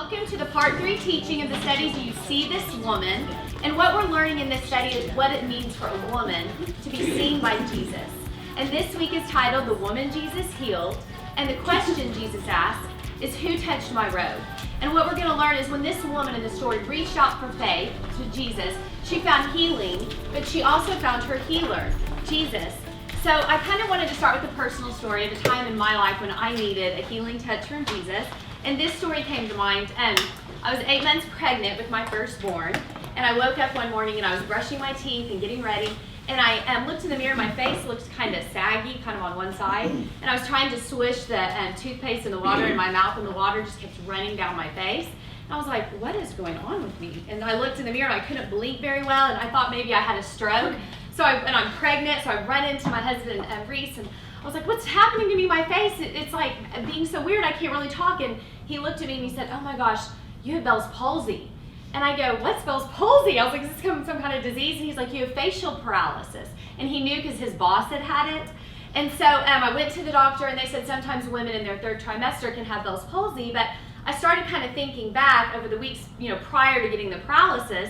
Welcome to the part 3 teaching of the studies You See This Woman. And what we're learning in this study is what it means for a woman to be seen by Jesus. And this week is titled The Woman Jesus Healed. And the question Jesus asked is, who touched my robe? And what we're going to learn is when this woman in the story reached out for faith to Jesus, she found healing, but she also found her healer, Jesus. So I kind of wanted to start with a personal story of a time in my life when I needed a healing touch from Jesus. And this story came to mind. I was 8 months pregnant with my firstborn, and I woke up one morning and I was brushing my teeth and getting ready, and I looked in the mirror. My face looked kind of saggy, kind of on one side, and I was trying to swish the toothpaste in the water in my mouth, and the water just kept running down my face. And I was like, what is going on with me? And I looked in the mirror and I couldn't blink very well, and I thought maybe I had a stroke. And I'm pregnant, so I run into my husband, Reese, and I was like, what's happening to me, my face? It's like being so weird, I can't really talk. And he looked at me and he said, oh my gosh, you have Bell's palsy. And I go, what's Bell's palsy? I was like, is this some kind of disease? And he's like, you have facial paralysis. And he knew because his boss had it. And so I went to the doctor, and they said sometimes women in their third trimester can have Bell's palsy. But I started kind of thinking back over the weeks, prior to getting the paralysis.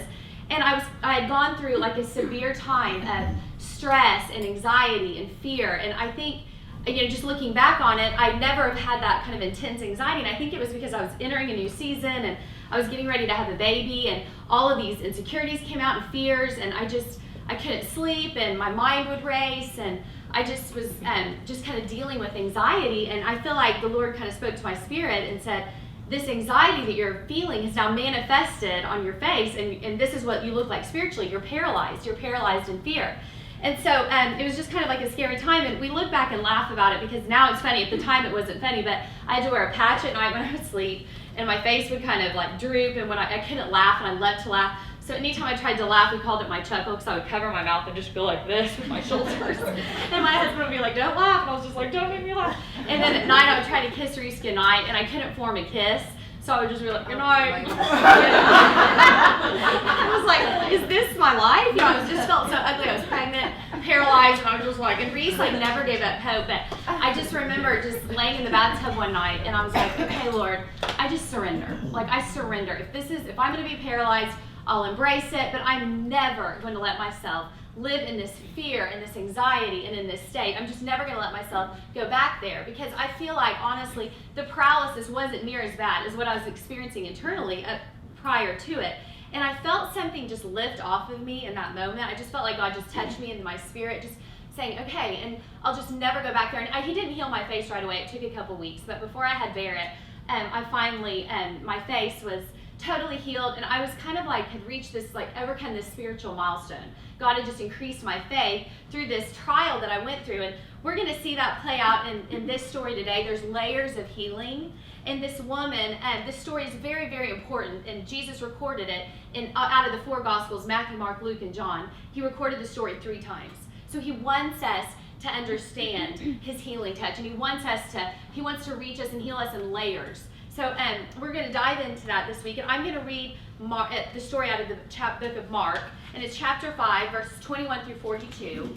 And I had gone through like a severe time of stress and anxiety and fear. And I think, just looking back on it, I never have had that kind of intense anxiety. And I think it was because I was entering a new season and I was getting ready to have a baby, and all of these insecurities came out and fears, and I couldn't sleep, and my mind would race, and I just was just kind of dealing with anxiety. And I feel like the Lord kind of spoke to my spirit and said, this anxiety that you're feeling has now manifested on your face, and this is what you look like spiritually. You're paralyzed in fear. And so it was just kind of like a scary time, and we look back and laugh about it because now it's funny. At the time it wasn't funny, but I had to wear a patch at night when I would sleep, and my face would kind of like droop, and when I couldn't laugh, and I loved to laugh. So anytime I tried to laugh, we called it my chuckle, because I would cover my mouth and just go like this with my shoulders. And my husband would be like, don't laugh. And I was just like, don't make me laugh. And then at night, I would try to kiss Reese goodnight, and I couldn't form a kiss. So I would just be like, good night. I was like, is this my life? I just felt so ugly. I was pregnant, paralyzed, and I was just like, and Reese never gave up hope. But I just remember just laying in the bathtub one night, and I was like, okay, Lord, I just surrender. Like, I surrender. If I'm going to be paralyzed, I'll embrace it, but I'm never going to let myself live in this fear and this anxiety and in this state. I'm just never going to let myself go back there, because I feel like, honestly, the paralysis wasn't near as bad as what I was experiencing internally prior to it. And I felt something just lift off of me in that moment. I just felt like God just touched me in my spirit, just saying, okay, and I'll just never go back there. And He didn't heal my face right away. It took a couple weeks. But before I had Barrett, I finally, my face was totally healed, and I was kind of like had reached this, like, overcome this spiritual milestone. God had just increased my faith through this trial that I went through, and we're going to see that play out in this story today. There's layers of healing in this woman, and this story is very, very important, and Jesus recorded it out of the 4 Gospels, Matthew, Mark, Luke, and John. He recorded the story 3 times. So He wants us to understand His healing touch, and He wants to reach us and heal us in layers. So we're going to dive into that this week, and I'm going to read the story out of the book of Mark, and it's chapter 5, verses 21 through 42.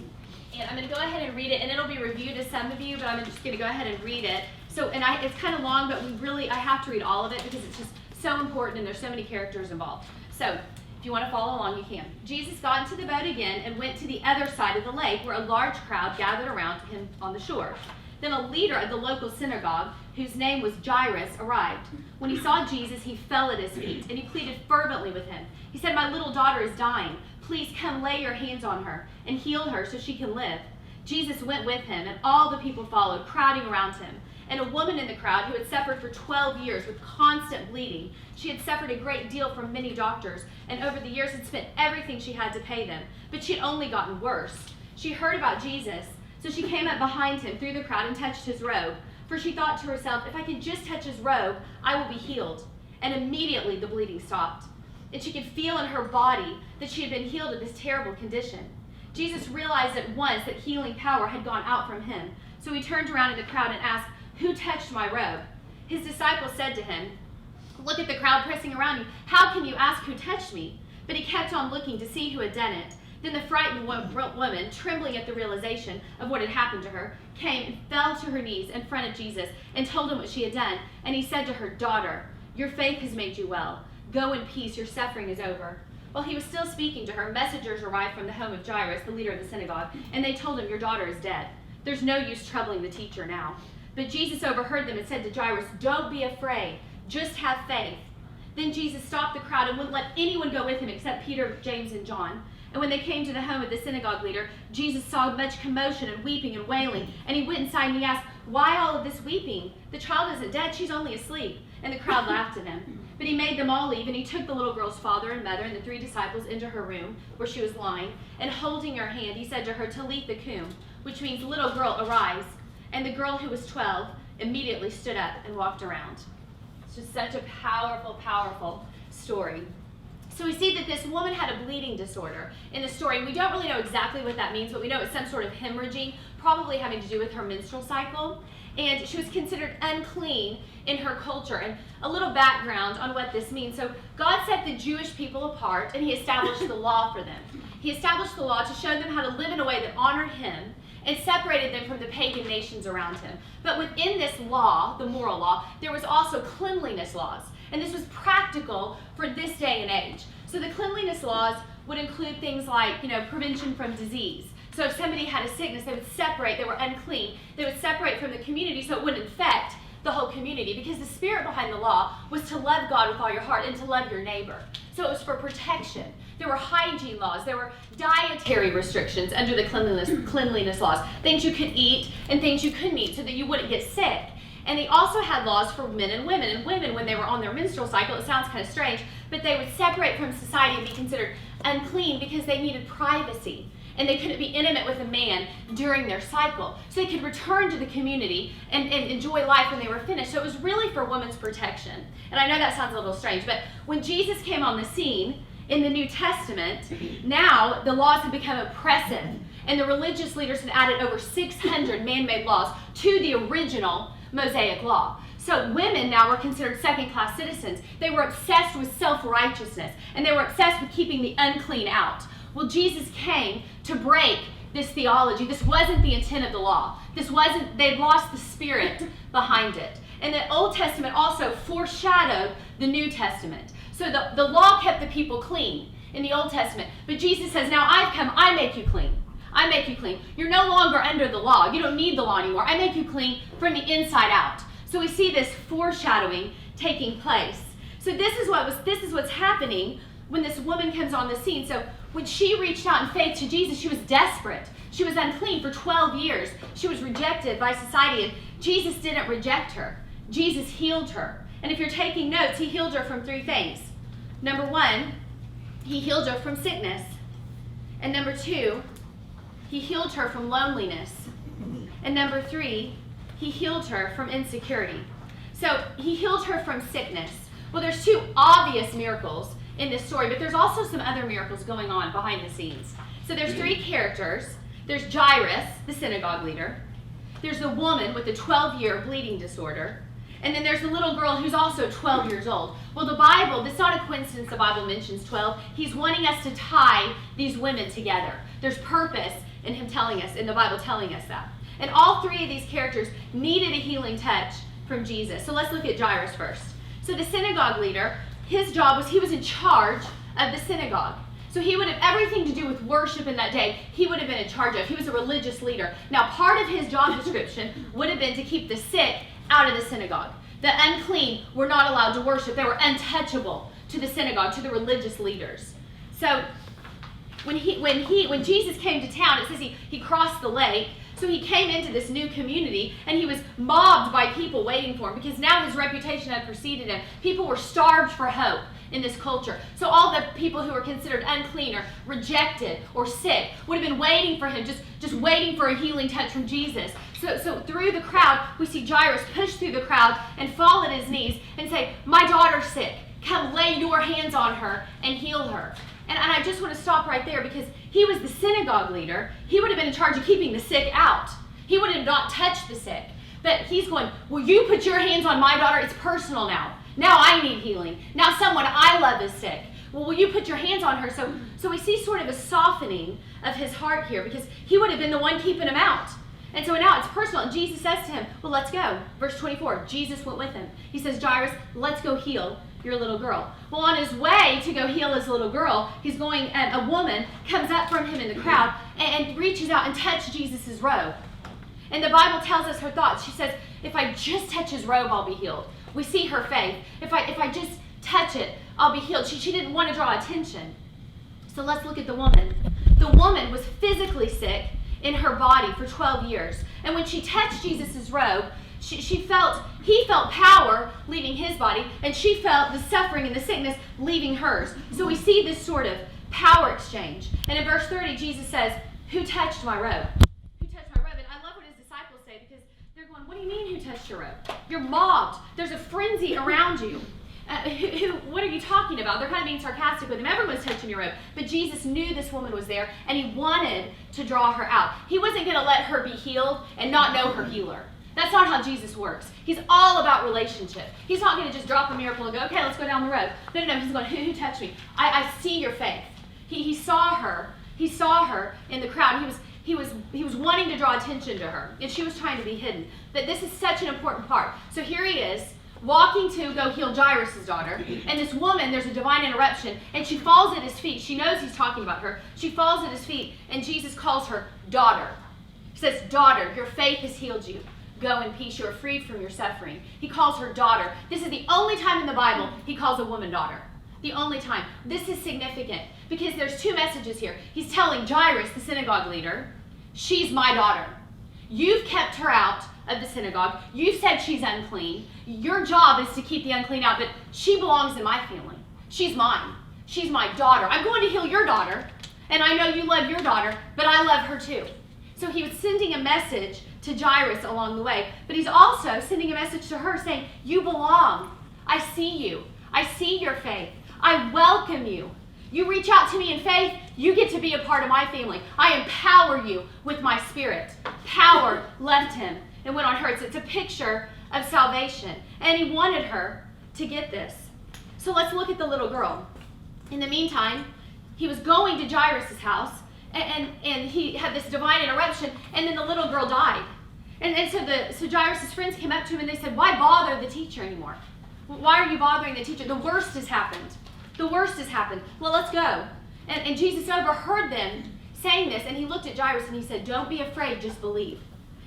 And I'm going to go ahead and read it, and it'll be reviewed to some of you, but I'm just going to go ahead and read it. It's kind of long, but I have to read all of it because it's just so important, and there's so many characters involved. So if you want to follow along, you can. Jesus got into the boat again and went to the other side of the lake, where a large crowd gathered around him on the shore. Then a leader of the local synagogue, whose name was Jairus, arrived. When he saw Jesus, he fell at his feet, and he pleaded fervently with him. He said, my little daughter is dying. Please come lay your hands on her and heal her so she can live. Jesus went with him, and all the people followed, crowding around him. And a woman in the crowd who had suffered for 12 years with constant bleeding. She had suffered a great deal from many doctors, and over the years had spent everything she had to pay them. But she had only gotten worse. She heard about Jesus, so she came up behind him through the crowd and touched his robe. For she thought to herself, if I can just touch his robe, I will be healed. And immediately the bleeding stopped. And she could feel in her body that she had been healed of this terrible condition. Jesus realized at once that healing power had gone out from him. So he turned around in the crowd and asked, who touched my robe? His disciples said to him, look at the crowd pressing around you. How can you ask who touched me? But he kept on looking to see who had done it. Then the frightened woman, trembling at the realization of what had happened to her, came and fell to her knees in front of Jesus and told him what she had done. And he said to her, daughter, Your faith has made you well. Go in peace, your suffering is over." While he was still speaking to her, messengers arrived from the home of Jairus, the leader of the synagogue, and they told him, "Your daughter is dead. There's no use troubling the teacher now." But Jesus overheard them and said to Jairus, "Don't be afraid, just have faith." Then Jesus stopped the crowd and wouldn't let anyone go with him except Peter, James, and John. And when they came to the home of the synagogue leader, Jesus saw much commotion and weeping and wailing. And he went inside and he asked, "Why all of this weeping? The child isn't dead, she's only asleep." And the crowd laughed at him. But he made them all leave, and he took the little girl's father and mother and the 3 disciples into her room where she was lying. And holding her hand, he said to her, "Talitha cum," which means, "Little girl, arise." And the girl, who was 12, immediately stood up and walked around. It's just such a powerful, powerful story. So we see that this woman had a bleeding disorder in the story. We don't really know exactly what that means, but we know it's some sort of hemorrhaging, probably having to do with her menstrual cycle. And she was considered unclean in her culture. And a little background on what this means. So God set the Jewish people apart, and he established the law for them. He established the law to show them how to live in a way that honored him and separated them from the pagan nations around him. But within this law, the moral law, there was also cleanliness laws. And this was practical for this day and age. So the cleanliness laws would include things like, prevention from disease. So if somebody had a sickness, they would separate, they were unclean, they would separate from the community so it wouldn't infect the whole community, because the spirit behind the law was to love God with all your heart and to love your neighbor. So it was for protection. There were hygiene laws, there were dietary restrictions under the cleanliness laws, things you could eat and things you couldn't eat so that you wouldn't get sick. And they also had laws for men and women. And women, when they were on their menstrual cycle, it sounds kind of strange, but they would separate from society and be considered unclean because they needed privacy. And they couldn't be intimate with a man during their cycle. So they could return to the community and enjoy life when they were finished. So it was really for women's protection. And I know that sounds a little strange, but when Jesus came on the scene in the New Testament, now the laws had become oppressive. And the religious leaders had added over 600 man-made laws to the original Mosaic law. So women now were considered second-class citizens. They were obsessed with self-righteousness, and they were obsessed with keeping the unclean out. Well, Jesus came to break this theology. This wasn't the intent of the law. They'd lost the spirit behind it. And the Old Testament also foreshadowed the New Testament. So the law kept the people clean in the Old Testament. But Jesus says, "Now I've come, I make you clean. I make you clean. You're no longer under the law. You don't need the law anymore. I make you clean from the inside out." So we see this foreshadowing taking place. So this is what's happening when this woman comes on the scene. So when she reached out in faith to Jesus, she was desperate. She was unclean for 12 years. She was rejected by society, and Jesus didn't reject her. Jesus healed her. And if you're taking notes, he healed her from 3 things. Number 1, he healed her from sickness. And number 2, he healed her from loneliness. And number 3, he healed her from insecurity. So he healed her from sickness. Well, there's 2 obvious miracles in this story, but there's also some other miracles going on behind the scenes. So there's 3 characters. There's Jairus, the synagogue leader. There's the woman with the 12-year bleeding disorder. And then there's the little girl who's also 12 years old. Well, the Bible, it's not a coincidence the Bible mentions 12. He's wanting us to tie these women together. There's purpose in him telling us, in the Bible telling us that. And all 3 of these characters needed a healing touch from Jesus. So let's look at Jairus first. So the synagogue leader, his job was he was in charge of the synagogue. So he would have everything to do with worship in that day. He would have been in charge of. He was a religious leader. Now, part of his job description would have been to keep the sick out of the synagogue. The unclean were not allowed to worship. They were untouchable to the synagogue, to the religious leaders. So when Jesus came to town, it says he crossed the lake. So he came into this new community, and he was mobbed by people waiting for him because now his reputation had preceded him. People were starved for hope in this culture. So all the people who were considered unclean or rejected or sick would have been waiting for him, just waiting for a healing touch from Jesus. So through the crowd, we see Jairus push through the crowd and fall at his knees and say, "My daughter's sick. Come lay your hands on her and heal her." And I just want to stop right there because he was the synagogue leader. He would have been in charge of keeping the sick out. He would have not touched the sick. But he's going, "Well, you put your hands on my daughter. It's personal now. Now I need healing. Now someone I love is sick. Well, will you put your hands on her?" So we see sort of a softening of his heart here because he would have been the one keeping him out. And so now it's personal. And Jesus says to him, well, let's go. Verse 24, Jesus went with him. He says, Jairus, let's go heal your little girl. Well, on his way to go heal his little girl, he's going, and a woman comes up from him in the crowd and reaches out and touches Jesus' robe. And the Bible tells us her thoughts. She says, if I just touch his robe, I'll be healed. We see her faith. If I just touch it, I'll be healed. She didn't want to draw attention. So let's look at the woman. The woman was physically sick in her body for 12 years. And when she touched Jesus' robe, he felt power leaving his body, and she felt the suffering and the sickness leaving hers. So we see this sort of power exchange. And in verse 30, Jesus says, who touched my robe? Who touched my robe? And I love what his disciples say, because they're going, what do you mean who touched your robe? You're mobbed. There's a frenzy around you. What are you talking about? They're kind of being sarcastic with him. Everyone's touching your robe. But Jesus knew this woman was there, and he wanted to draw her out. He wasn't going to let her be healed and not know her healer. That's not how Jesus works. He's all about relationship. He's not going to just drop a miracle and go, okay, let's go down the road. No. He's going, who touched me? I see your faith. He saw her. He saw her in the crowd. He was wanting to draw attention to her, and she was trying to be hidden. But this is such an important part. So here he is, walking to go heal Jairus' daughter. And this woman, there's a divine interruption, and she falls at his feet. She knows he's talking about her. She falls at his feet, and Jesus calls her daughter. He says, daughter, your faith has healed you. Go in peace. You are freed from your suffering. He calls her daughter. This is the only time in the Bible he calls a woman daughter. The only time. This is significant because there's two messages here. He's telling Jairus, the synagogue leader, she's my daughter. You've kept her out of the synagogue. You've said she's unclean. Your job is to keep the unclean out, but she belongs in my family. She's mine. She's my daughter. I'm going to heal your daughter, and I know you love your daughter, but I love her too. So he was sending a message to Jairus along the way, but he's also sending a message to her saying, you belong. I see you. I see your faith. I welcome you. You reach out to me in faith, you get to be a part of my family. I empower you with my spirit. Power left him and went on her. It's a picture of salvation. And he wanted her to get this. So let's look at the little girl. In the meantime, he was going to Jairus' house, and he had this divine interruption, and then the little girl died. And so Jairus' friends came up to him and they said, why bother the teacher anymore? Why are you bothering the teacher? The worst has happened. The worst has happened. Well, let's go. And Jesus overheard them saying this, and he looked at Jairus and he said, don't be afraid, just believe.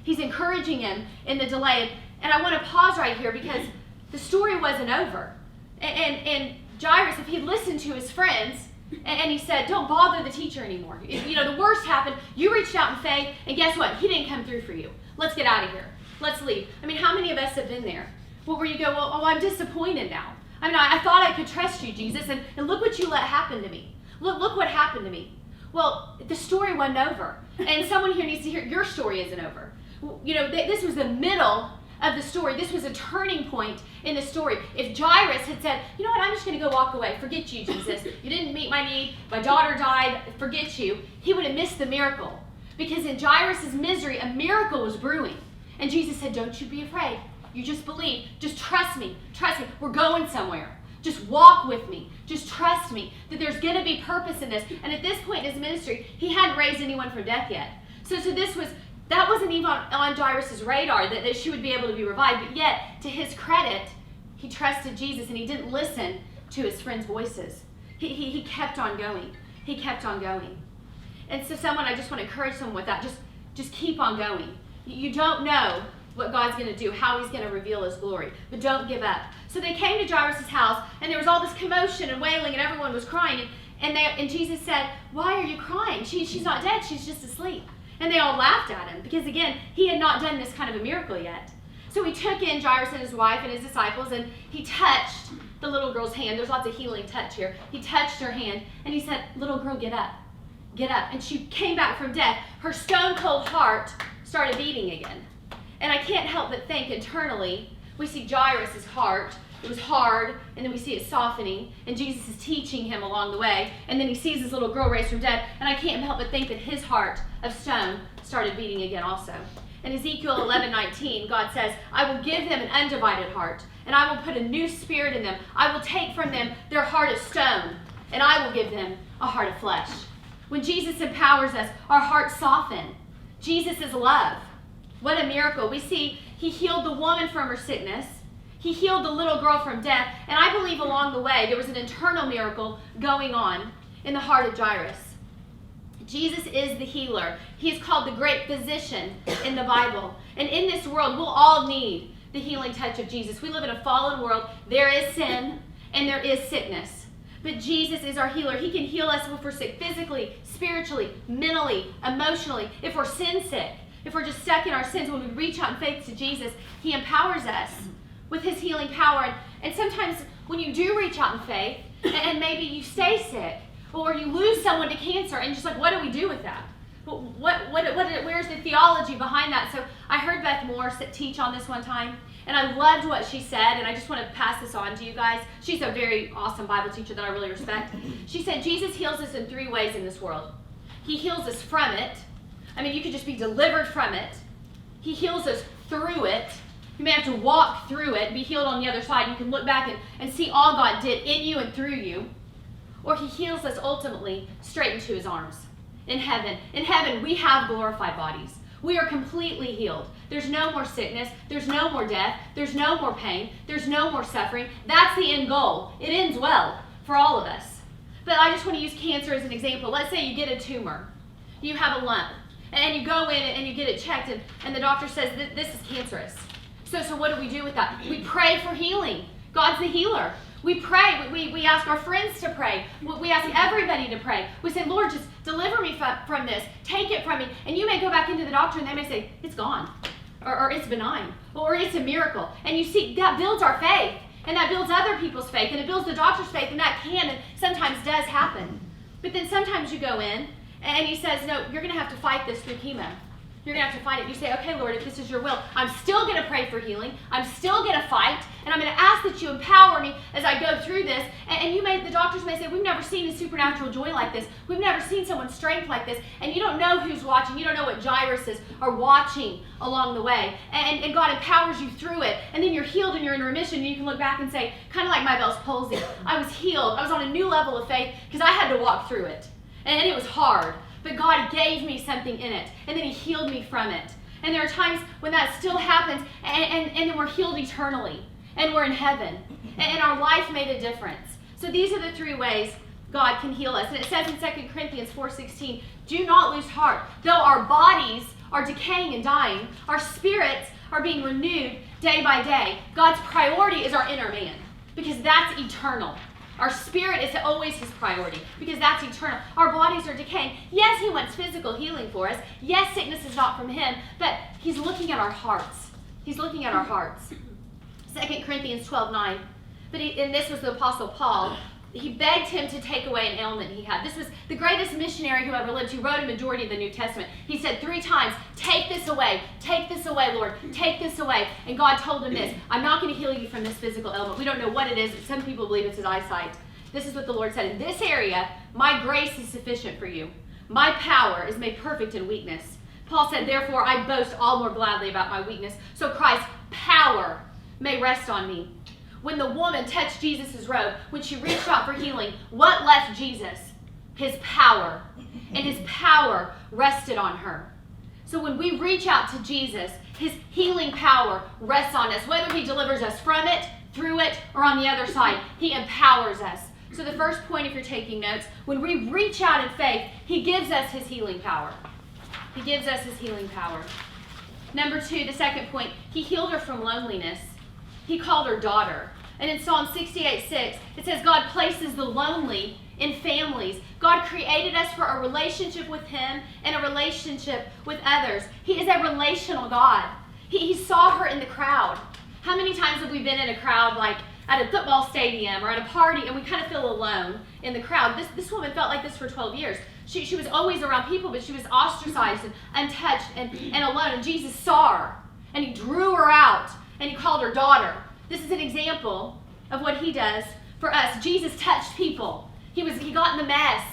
He's encouraging him in the delay. And I want to pause right here because the story wasn't over. And Jairus, if he listened to his friends, and he said, don't bother the teacher anymore. The worst happened. You reached out in faith, and guess what? He didn't come through for you. Let's get out of here. Let's leave. I mean, how many of us have been there? Well, where you go, I'm disappointed now. I mean, I thought I could trust you, Jesus, and look what you let happen to me. Look what happened to me. Well, the story wasn't over. And someone here needs to hear, your story isn't over. This was the middle of the story. This was a turning point in the story. If Jairus had said, you know what, I'm just going to go walk away. Forget you, Jesus. You didn't meet my need. My daughter died. Forget you. He would have missed the miracle. Because in Jairus' misery, a miracle was brewing. And Jesus said, don't you be afraid. You just believe. Just trust me. Trust me. We're going somewhere. Just walk with me. Just trust me that there's going to be purpose in this. And at this point in his ministry, he hadn't raised anyone from death yet. So that wasn't even on Jairus' radar, that she would be able to be revived. But yet, to his credit, he trusted Jesus and he didn't listen to his friends' voices. He kept on going. He kept on going. And so I just want to encourage someone with that. Just keep on going. You don't know what God's going to do, how he's going to reveal his glory. But don't give up. So they came to Jairus' house, and there was all this commotion and wailing, and everyone was crying. And Jesus said, why are you crying? She's not dead. She's just asleep. And they all laughed at him because, again, he had not done this kind of a miracle yet. So he took in Jairus and his wife and his disciples, and he touched the little girl's hand. There's lots of healing touch here. He touched her hand, and he said, little girl, get up. Get up. And she came back from death. Her stone-cold heart started beating again. And I can't help but think internally, we see Jairus' heart. It was hard, and then we see it softening, and Jesus is teaching him along the way, and then he sees this little girl raised from death, and I can't help but think that his heart of stone started beating again also. In Ezekiel 11:19, God says, I will give them an undivided heart, and I will put a new spirit in them. I will take from them their heart of stone, and I will give them a heart of flesh. When Jesus empowers us, our hearts soften. Jesus is love. What a miracle. We see he healed the woman from her sickness. He healed the little girl from death. And I believe along the way there was an internal miracle going on in the heart of Jairus. Jesus is the healer. He is called the great physician in the Bible. And in this world, we'll all need the healing touch of Jesus. We live in a fallen world. There is sin and there is sickness. But Jesus is our healer. He can heal us if we're sick physically, spiritually, mentally, emotionally. If we're sin sick, if we're just stuck in our sins, when we reach out in faith to Jesus, he empowers us with his healing power. And sometimes when you do reach out in faith, and maybe you stay sick, or you lose someone to cancer, and just like, what do we do with that? Where's the theology behind that? So I heard Beth Moore teach on this one time, and I loved what she said, and I just want to pass this on to you guys. She's a very awesome Bible teacher that I really respect. She said, Jesus heals us in 3 ways in this world. He heals us from it. I mean, you could just be delivered from it. He heals us through it. You may have to walk through it and be healed on the other side. You can look back and see all God did in you and through you. Or he heals us ultimately straight into his arms. In heaven. In heaven, we have glorified bodies. We are completely healed. There's no more sickness. There's no more death. There's no more pain. There's no more suffering. That's the end goal. It ends well for all of us. But I just want to use cancer as an example. Let's say you get a tumor. You have a lump. And you go in and you get it checked, and the doctor says, this is cancerous. So what do we do with that? We pray for healing. God's the healer. We pray. We ask our friends to pray. We ask everybody to pray. We say, Lord, just deliver me from this. Take it from me. And you may go back into the doctor and they may say, it's gone. Or it's benign. Or it's a miracle. And you see, that builds our faith. And that builds other people's faith. And it builds the doctor's faith. And that can and sometimes does happen. But then sometimes you go in and he says, no, you're going to have to fight this through chemo. You're going to have to fight it. You say, okay, Lord, if this is your will, I'm still going to pray for healing. I'm still going to fight. And I'm going to ask that you empower me as I go through this. And the doctors may say, we've never seen a supernatural joy like this. We've never seen someone's strength like this. And you don't know who's watching. You don't know what Jairuses are watching along the way. And God empowers you through it. And then you're healed and you're in remission. And you can look back and say, kind of like my Bell's palsy, I was healed. I was on a new level of faith because I had to walk through it. And it was hard. But God gave me something in it, and then he healed me from it. And there are times when that still happens, and then we're healed eternally, and we're in heaven, and our life made a difference. So these are the 3 ways God can heal us. And it says in 2 Corinthians 4:16, do not lose heart. Though our bodies are decaying and dying, our spirits are being renewed day by day. God's priority is our inner man, because that's eternal. Our spirit is always his priority because that's eternal. Our bodies are decaying. Yes, he wants physical healing for us. Yes, sickness is not from him, but he's looking at our hearts. He's looking at our hearts. 2 Corinthians 12:9. And this was the Apostle Paul. He begged him to take away an ailment he had. This was the greatest missionary who ever lived. He wrote a majority of the New Testament. He said 3 times, take this away, Lord, take this away. And God told him this, I'm not going to heal you from this physical ailment. We don't know what it is, but some people believe it's his eyesight. This is what the Lord said. In this area, my grace is sufficient for you. My power is made perfect in weakness. Paul said, therefore, I boast all more gladly about my weakness, so Christ's power may rest on me. When the woman touched Jesus' robe, when she reached out for healing, what left Jesus? His power. And his power rested on her. So when we reach out to Jesus, his healing power rests on us. Whether he delivers us from it, through it, or on the other side, he empowers us. So the first point, if you're taking notes, when we reach out in faith, he gives us his healing power. He gives us his healing power. Number 2, the second point, he healed her from loneliness. He called her daughter. And in Psalm 68:6, it says God places the lonely in families. God created us for a relationship with him and a relationship with others. He is a relational God. He saw her in the crowd. How many times have we been in a crowd, like at a football stadium or at a party, and we kind of feel alone in the crowd? This woman felt like this for 12 years. She was always around people, but she was ostracized and untouched and alone. And Jesus saw her, and he drew her out, and he called her daughter. This is an example of what he does for us. Jesus touched people. He got in the mess.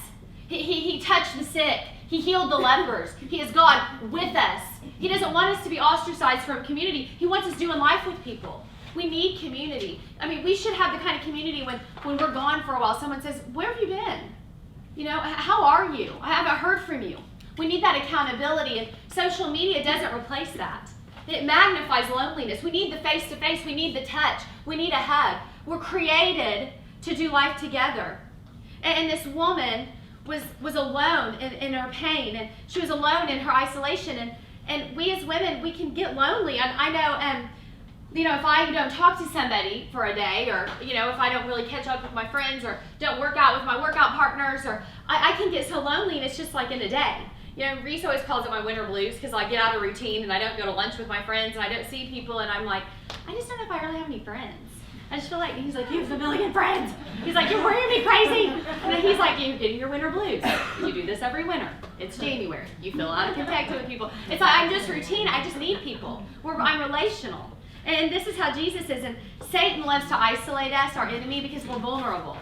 He touched the sick. He healed the lepers. He is God with us. He doesn't want us to be ostracized from community. He wants us doing life with people. We need community. I mean, we should have the kind of community when we're gone for a while, someone says, where have you been? You know, how are you? I haven't heard from you. We need that accountability, and social media doesn't replace that. It magnifies loneliness. We need the face-to-face. We need the touch. We need a hug. We're created to do life together. And this woman was alone in her pain, and she was alone in her isolation. And we as women, we can get lonely. And I know, if I don't talk to somebody for a day, or, if I don't really catch up with my friends, or don't work out with my workout partners, or I can get so lonely, and it's just like in a day. Reese always calls it my winter blues, because I get out of routine, and I don't go to lunch with my friends, and I don't see people, and I'm like, I just don't know if I really have any friends. I just feel like, he's like, you have a million friends. He's like, you're worrying me crazy. And then he's like, you're getting your winter blues. You do this every winter. It's January. You feel out of contact with people. It's like, I'm just routine. I just need people. I'm relational. And this is how Jesus is. And Satan loves to isolate us, our enemy, because we're vulnerable.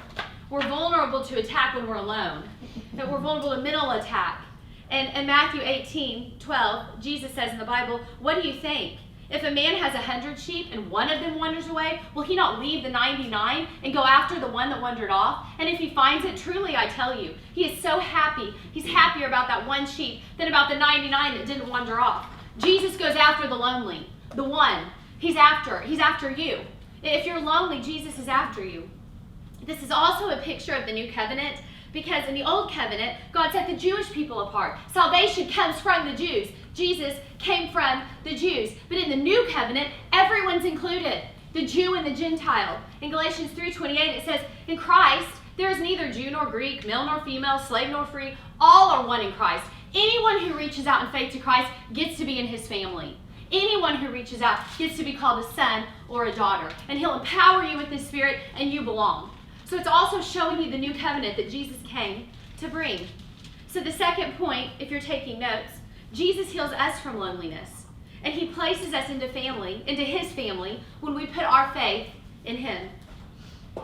We're vulnerable to attack when we're alone. That we're vulnerable to mental attack. And in Matthew 18:12, Jesus says in the Bible, what do you think? If a man has 100 sheep and one of them wanders away, will he not leave the 99 and go after the one that wandered off? And if he finds it, truly I tell you, he is so happy. He's happier about that one sheep than about the 99 that didn't wander off. Jesus goes after the lonely, the one. He's after you. If you're lonely, Jesus is after you. This is also a picture of the new covenant, because in the old covenant, God set the Jewish people apart. Salvation comes from the Jews. Jesus came from the Jews. But in the new covenant, everyone's included, the Jew and the Gentile. In Galatians 3:28, it says, in Christ, there is neither Jew nor Greek, male nor female, slave nor free. All are one in Christ. Anyone who reaches out in faith to Christ gets to be in his family. Anyone who reaches out gets to be called a son or a daughter. And he'll empower you with his Spirit, and you belong. So it's also showing you the new covenant that Jesus came to bring. So the second point, if you're taking notes, Jesus heals us from loneliness. And he places us into his family, when we put our faith in him.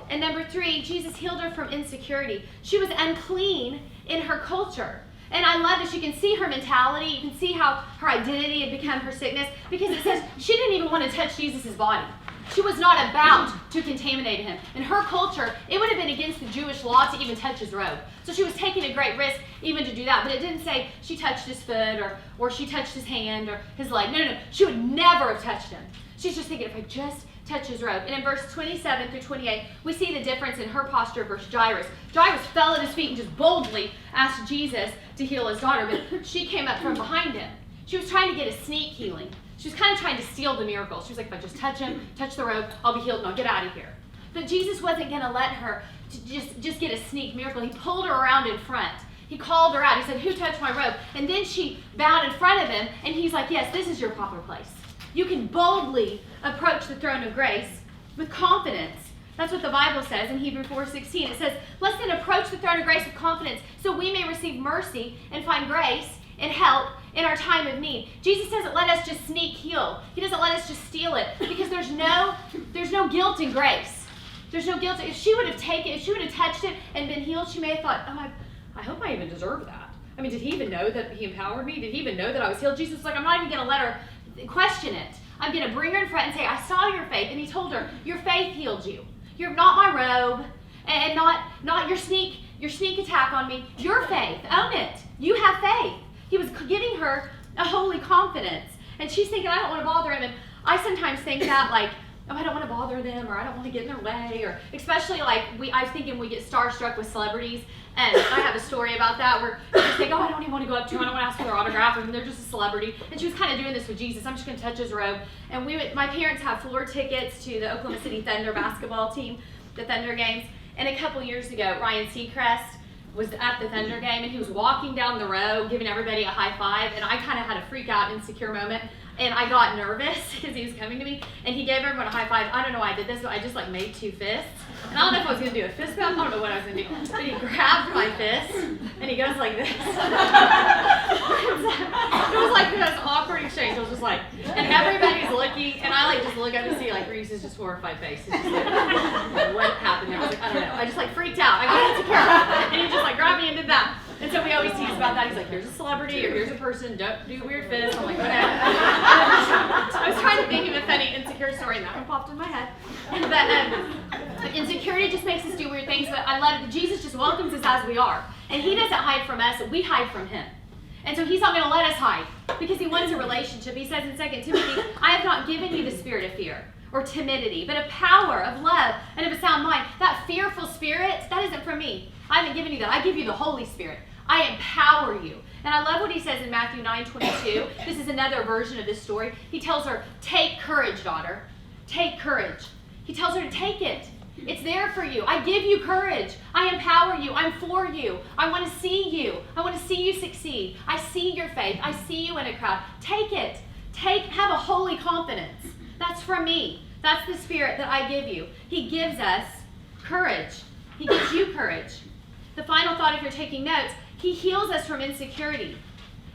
And number 3, Jesus healed her from insecurity. She was unclean in her culture. And I love this. You can see her mentality. You can see how her identity had become her sickness, because it says she didn't even want to touch Jesus' body. She was not about to contaminate him. In her culture, it would have been against the Jewish law to even touch his robe. So she was taking a great risk even to do that. But it didn't say she touched his foot or she touched his hand or his leg. No. She would never have touched him. She's just thinking, if I just touch his robe. And in verse 27 through 28, we see the difference in her posture versus Jairus. Jairus fell at his feet and just boldly asked Jesus to heal his daughter. But she came up from behind him. She was trying to get a sneak healing. She was kind of trying to steal the miracle. She was like, if I just touch him, touch the robe, I'll be healed and I'll get out of here. But Jesus wasn't going to let her to just get a sneak miracle. He pulled her around in front. He called her out. He said, who touched my robe? And then she bowed in front of him, and he's like, yes, this is your proper place. You can boldly approach the throne of grace with confidence. That's what the Bible says in Hebrews 4:16. It says, let's then approach the throne of grace with confidence so we may receive mercy and find grace and help in our time of need. Jesus doesn't let us just sneak heal. He doesn't let us just steal it, because there's no guilt in grace. There's no guilt. If she would have touched it and been healed, she may have thought, oh, I hope I even deserve that. I mean, did he even know that he empowered me? Did he even know that I was healed? Jesus was like, I'm not even going to let her question it. I'm going to bring her in front and say, I saw your faith. And he told her, your faith healed you. You're not my robe, and not your sneak attack on me. Your faith. Own it. You have faith. He was giving her a holy confidence. And she's thinking, I don't want to bother him. And I sometimes think that, like, oh, I don't want to bother them, or I don't want to get in their way, or especially like I think when we get starstruck with celebrities, and I have a story about that where you just think, oh, I don't even want to go up to them, I don't want to ask for their autograph, and they're just a celebrity. And she was kind of doing this with Jesus. I'm just going to touch his robe. And my parents have floor tickets to the Oklahoma City Thunder basketball team, the Thunder games. And a couple years ago, Ryan Seacrest was at the Thunder game, and he was walking down the row giving everybody a high five, and I kind of had a freak out, insecure moment. And I got nervous because he was coming to me, and he gave everyone a high five. I don't know why I did this, but I just like made 2 fists. And I don't know if I was going to do a fist bump. I don't know what I was going to do. But he grabbed my fist, and he goes like this. It was like the most awkward exchange. I was just like, and everybody's looking, and I like just look up and see like Reese's just horrified face. It's just like, what happened there? I was like, I don't know. I just like freaked out. I got insecure. And he just like grabbed me and did that. And so we always tease about that. He's like, here's a celebrity, or here's a person, don't do weird fists. I'm like, whatever. I was trying to think of a funny insecure story, and that one popped in my head. But insecurity just makes us do weird things, but I love it. Jesus just welcomes us as we are. And he doesn't hide from us, we hide from him. And so he's not going to let us hide because he wants a relationship. He says in 2 Timothy, I have not given you the spirit of fear or timidity, but a power of love and of a sound mind. That fearful spirit, that isn't from me. I haven't given you that. I give you the Holy Spirit. I empower you. And I love what he says in Matthew 9:22. This is another version of this story. He tells her, take courage, daughter. Take courage. He tells her to take it. It's there for you. I give you courage. I empower you. I'm for you. I want to see you. I want to see you succeed. I see your faith. I see you in a crowd. Take it. Have a holy confidence. That's from me. That's the spirit that I give you. He gives us courage. He gives you courage. The final thought, if you're taking notes, he heals us from insecurity.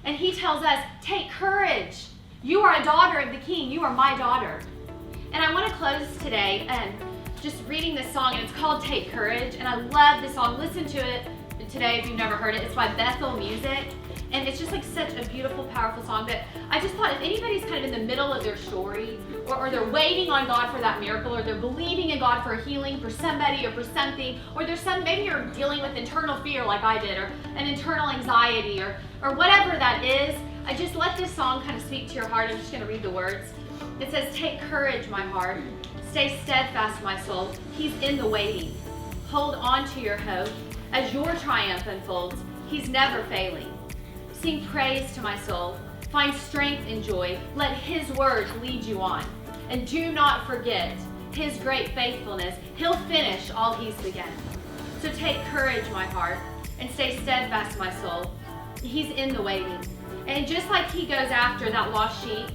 And he tells us, take courage. You are a daughter of the King. You are my daughter. And I want to close today just reading this song, and it's called Take Courage, and I love this song. Listen to it today if you've never heard it. It's by Bethel Music, and it's just like such a beautiful, powerful song. But I just thought if anybody's kind of in the middle of their story, or they're waiting on God for that miracle, or they're believing in God for a healing for somebody or for something, or maybe you're dealing with internal fear like I did, or an internal anxiety, or whatever that is, I just let this song kind of speak to your heart. I'm just going to read the words. It says, take courage, my heart. Stay steadfast, my soul. He's in the waiting. Hold on to your hope. As your triumph unfolds, he's never failing. Sing praise to my soul. Find strength and joy. Let his words lead you on. And do not forget his great faithfulness. He'll finish all he's begun. So take courage, my heart, and stay steadfast, my soul. He's in the waiting. And just like he goes after that lost sheep,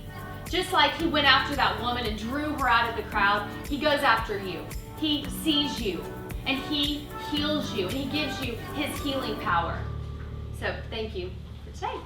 just like he went after that woman and drew her out of the crowd, he goes after you. He sees you, and he heals you, and he gives you his healing power. So thank you for today.